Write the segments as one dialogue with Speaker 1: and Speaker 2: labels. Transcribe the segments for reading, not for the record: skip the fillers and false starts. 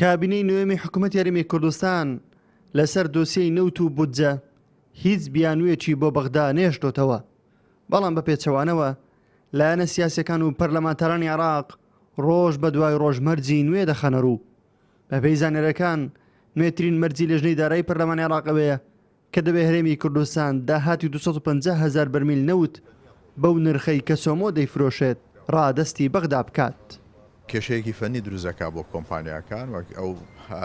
Speaker 1: کابینەی نوێمی حکوومەت یاریمی کوردستان لەسەر دۆسیەی نەوت و بودجە هیچ بیانوویەکی بۆ بەغدا نێشتۆتەوە، بەڵام بە پێچەوانەوە لایەنە سیاسەکان و پەرلەمانتارانی عێراق ڕۆژ بە دوای ڕۆژ مەرجی نوێ دەخەنە ڕوو. بەپێی زانێرەکان نوێترین مەرجی لەژنەی دارایی پەرلەمانی عێراقەوەیە کە دەبێ هەرێمی کوردستان داهاتی 250,000 بەرمیل نەوت بەو نرخەی کە سۆمۆ دەیفرۆشێت ڕادەستی بەغدا بکات.
Speaker 2: کێشەیەکی فەنی دروستەکە بۆ کۆمپانیاکان وەک ئەو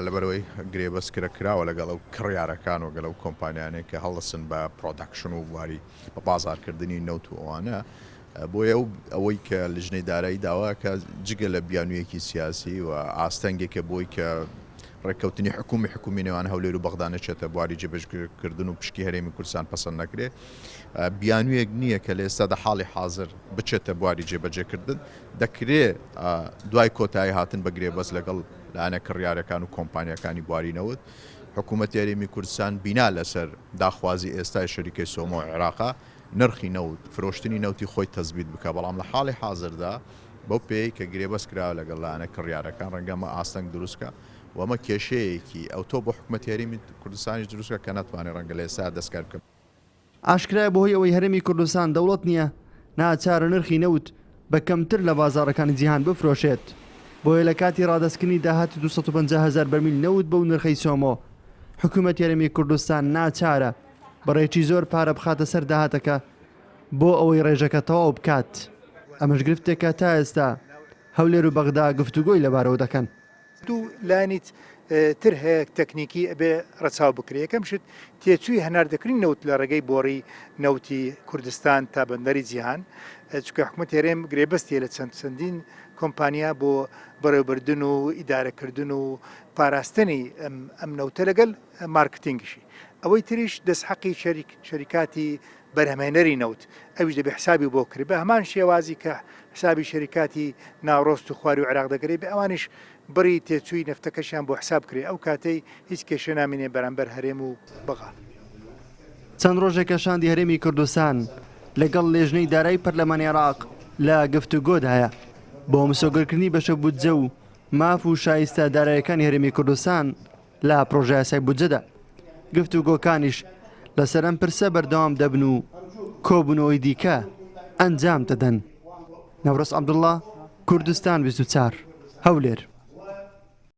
Speaker 2: لەبەرەوەی گرێبەستکرە کراوە لەگەڵ ئەو کڕیارەکان و گەڵ ئەو کۆمپانیانێک کە هەڵدەسن بە پرۆداکشن و واری بە بازارکردنی نەوت و ئەوانە بۆیە ئەوەی کە لژنەی دارایی داوا کە جگە لە بیانوویەکی سیاسی و ئاستەنگێکە بۆی کە ڕێککەوتنی حکومی نێوان هەولێر و بەغدا نەچێتە بواری جێبەجێکردن و پشکی هەرێمی کوردستان پەسەند نەکرێ، بیانوویەک نییە کە لە ئێستادا حاڵی حاضر بچێتە بواری جێبەجێکردن. دەکرێت دوای کۆتایی هاتن بە گرێبەست لەگەڵ لایەنە کڕیارەکان و کۆمپانیەکانی بواریینەوت حکوومەت یاریمی کوردستان بینا لەسەر داخوازی ئێستای شەریکەی سۆمۆ و عێراقا نرخی نەوت فرۆشتنی نەوتی خۆی تەزبیت بکە، بەڵام لە حاڵی حاضردا بۆ پێی کە گرێبەست کراوە لەگەڵ لایەنە کڕیارەکان ڕەنگەمە ئاستەنگ دروستکە وەمە کێشەیەکی ئەو تۆ بۆ حکوومەت یاریمی کوردستانی دروستکە کە ناتوانێت ڕەنگە لە ئێستا دەستکار بکەن.
Speaker 1: ئاشکرایە بەهۆی ئەوەی هەرێمی کوردستان دەوڵەت نییە ناچارە نرخی نەوت بە کەمتر لە بازاڕەکانی جیهان بفرۆشێت، بۆیە لە کاتی ڕادستکردنی داهاتی 250,000 بەرمیل نەوت بەو نرخەی سۆمۆ حکوومەت یاریمی کوردستان ناچارە بەڕێکی زۆر پارە بخاتە سەر داهاتەکە بۆ ئەوەی ڕێژەکە تەواو بکات. ئەمەش گرفتێکە تا ئێستا هەولێر و بەغدا گفتوگۆی لەبارەوە دەکەن.
Speaker 3: دوو لانیت تر هەیە تەکنیکی ئەبێ ڕەچاو بکرێ. یەکەم شت تێچووی هەناردەکردنی نەوت لە ڕێگەی بۆڕی نەوتی کوردستان تا بەندەری جیهان، چونکە حکوومەت هێرێم گرێبەستیە لە چەندین کۆمپانیا بۆ بەڕێوەبردن و ئیدارەکردن و پاراستنی ئەم نەوتە لەگەڵ مارکتینگشی. ئەوەی تریش دەستحەقی شەریکاتی بەرهەمهێنەری نەوت ئەویش دەبێ حسابی بۆ کرد بە هەمان شێوازی کە حسابی شەریکاتی ناوڕۆست و خواری و عێراق دەگەڕێت، بە ئەوانش بڕی تێچووی نەفتەکەشیان بۆ حساب کرێ، ئەو کاتەی هیچ کێشە نامێنێ بەرامبەر هەرێم و بەغا.
Speaker 1: چەند ڕۆژێکە شاندی هەرێمی کوردستان لەگەڵ لێژنەی دارایی پەرلەمانی عێراق لە گفتوگۆدایە بۆ مسۆگەرکردنی بەشە بودجە و ماف و شایستە داراییەکانی هەرێمی کوردستان لە پرۆژە یاسای بودجەدا. گفتوگۆکانیش لەسەر ئەم پرسە بەردەوام دەبن و کۆبوونەوەی دیکە ئەنجام دەدەن. نەورەس عەبدوڵڵا، کوردستان 24 هەولێر.